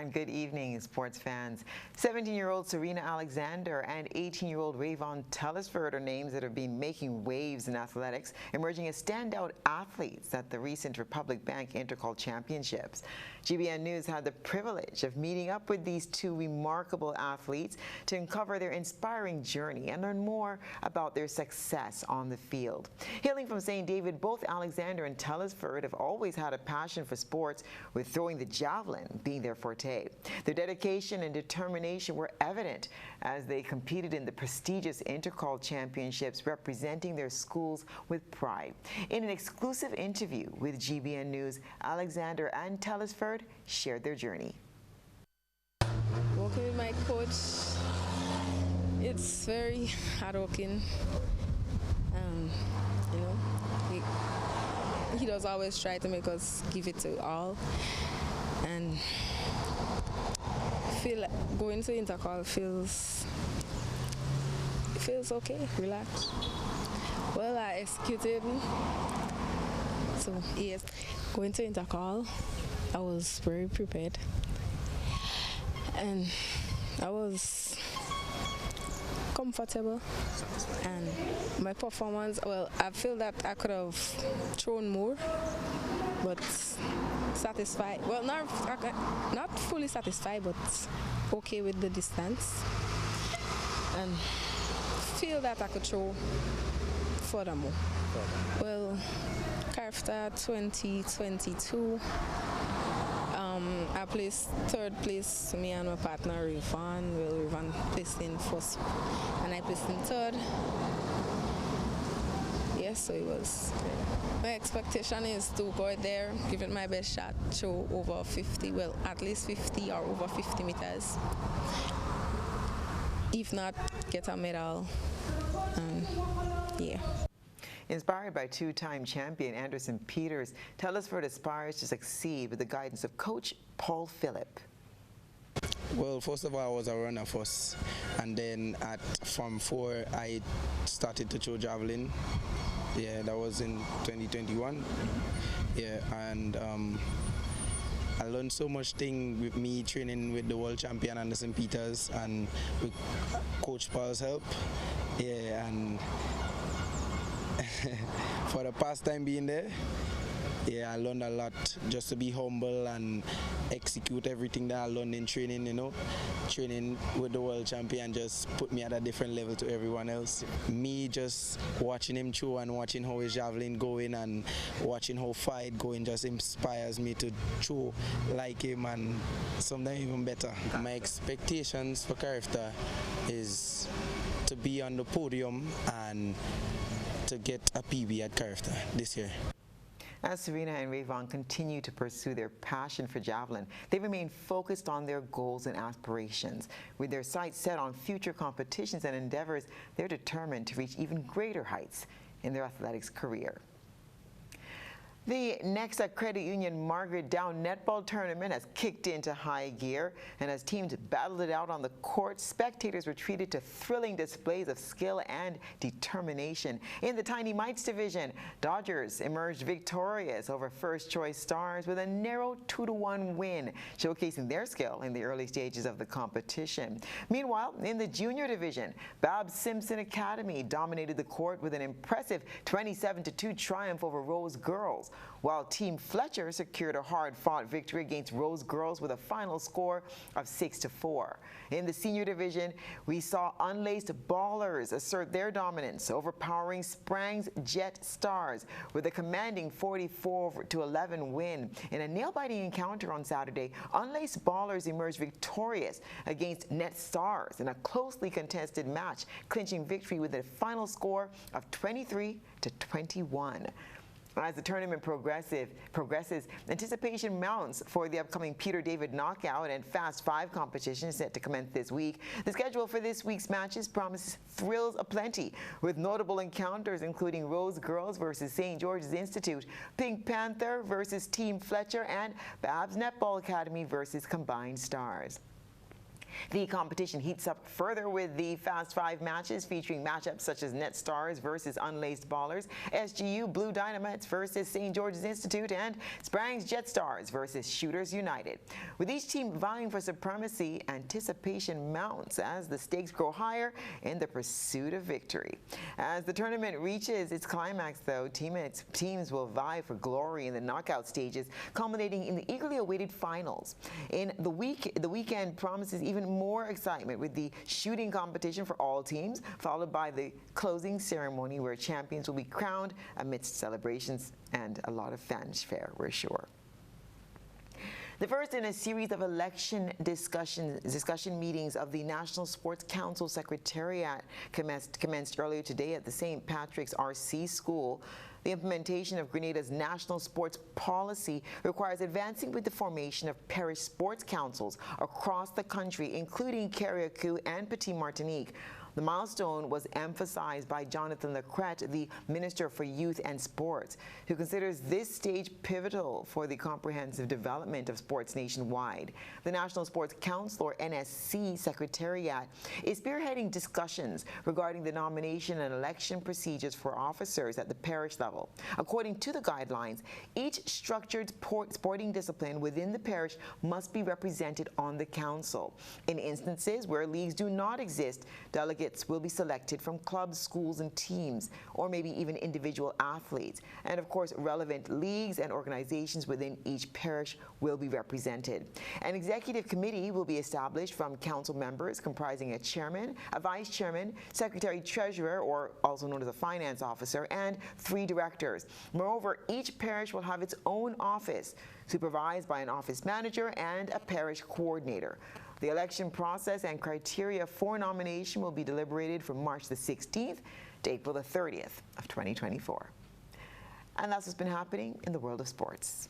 and good evening, sports fans. 17-year-old Serena Alexander and 18-year-old Rayvon Telesford are names that have been making waves in athletics, emerging as standout athletes at the recent Republic Bank Intercol Championships. GBN News had the privilege of meeting up with these two remarkable athletes to uncover their inspiring journey and learn more about their success on the field. Hailing from St. David, both Alexander and Telesford have always had a passion for sports, with throwing the javelin being their forte. Their dedication and determination were evident as they competed in the prestigious Intercol Championships, representing their schools with pride. In an exclusive interview with GBN News, Alexander and Telesford shared their journey. Working with my coach, it's very hardworking. You know, he does always try to make us give it to all, and feel like going to Intercol feels okay, relaxed. Well, I executed. So yes, going to Intercol, I was very prepared, and I was comfortable, and my performance, well, I feel that I could have thrown more, but satisfied. Well, not fully satisfied, but okay with the distance, and feel that I could throw furthermore. Well, after 2022, I placed third place, me and my partner Rayvon. Well, Rayvon placed in first, and I placed in third. Yes, so it was. My expectation is to go out there, give it my best shot, throw over 50, well, at least 50 or over 50 meters. If not, get a medal. Yeah. Inspired by two-time champion Anderson Peters, Telesford aspires to succeed with the guidance of Coach Paul Phillip. Well, first of all, I was a runner first, and then at Form 4, I started to throw javelin. Yeah, that was in 2021. Yeah, and I learned so much thing with me training with the world champion Anderson Peters and with Coach Paul's help. Yeah, and for the past time being there, yeah, I learned a lot, just to be humble and execute everything that I learned in training, you know. Training with the world champion just put me at a different level to everyone else. Me just watching him throw and watching how his javelin going and watching how fight going just inspires me to throw like him and sometimes even better. My expectations for character is to be on the podium and to get a PB at character this year. As Serena and Rayvon continue to pursue their passion for javelin, they remain focused on their goals and aspirations. With their sights set on future competitions and endeavors, they're determined to reach even greater heights in their athletics career. The next Credit Union Margaret Down netball tournament has kicked into high gear, and as teams battled it out on the court, spectators were treated to thrilling displays of skill and determination. In the Tiny Mites division, Dodgers emerged victorious over First Choice Stars with a narrow 2-1 win, showcasing their skill in the early stages of the competition. Meanwhile, in the junior division, Babs Simpson Academy dominated the court with an impressive 27-2 triumph over Rose Girls, while Team Fletcher secured a hard-fought victory against Rose Girls with a final score of 6-4. In the senior division, we saw Unlaced Ballers assert their dominance, overpowering Sprang's Jet Stars with a commanding 44-11 win. In a nail-biting encounter on Saturday, Unlaced Ballers emerged victorious against Net Stars in a closely contested match, clinching victory with a final score of 23-21. As the tournament progresses, anticipation mounts for the upcoming Peter David Knockout and Fast 5 competition set to commence this week. The schedule for this week's matches promises thrills aplenty, with notable encounters including Rose Girls versus St. George's Institute, Pink Panther versus Team Fletcher, and Babs Netball Academy versus Combined Stars. The competition heats up further with the Fast Five matches featuring matchups such as Net Stars versus Unlaced Ballers, SGU Blue Dynamites versus St. George's Institute, and Sprangs Jet Stars versus Shooters United. With each team vying for supremacy, anticipation mounts as the stakes grow higher in the pursuit of victory. As the tournament reaches its climax, though, teams will vie for glory in the knockout stages, culminating in the eagerly awaited finals. The weekend promises even more excitement with the shooting competition for all teams, followed by the closing ceremony where champions will be crowned amidst celebrations and a lot of fanfare, we're sure. The first in a series of election discussion meetings of the National Sports Council Secretariat commenced earlier today at the St. Patrick's RC School. The implementation of Grenada's national sports policy requires advancing with the formation of parish sports councils across the country, including Carriacou and Petit Martinique. The milestone was emphasized by Jonathan Lecrette, the Minister for Youth and Sports, who considers this stage pivotal for the comprehensive development of sports nationwide. The National Sports Council, or NSC Secretariat, is spearheading discussions regarding the nomination and election procedures for officers at the parish level. According to the guidelines, each structured sporting discipline within the parish must be represented on the council. In instances where leagues do not exist, delegates will be selected from clubs, schools, and teams, or maybe even individual athletes. And of course, relevant leagues and organizations within each parish will be represented. An executive committee will be established from council members comprising a chairman, a vice chairman, secretary-treasurer, or also known as a finance officer, and 3 directors. Moreover, each parish will have its own office, supervised by an office manager and a parish coordinator. The election process and criteria for nomination will be deliberated from March the 16th to April the 30th of 2024. And that's what's been happening in the world of sports.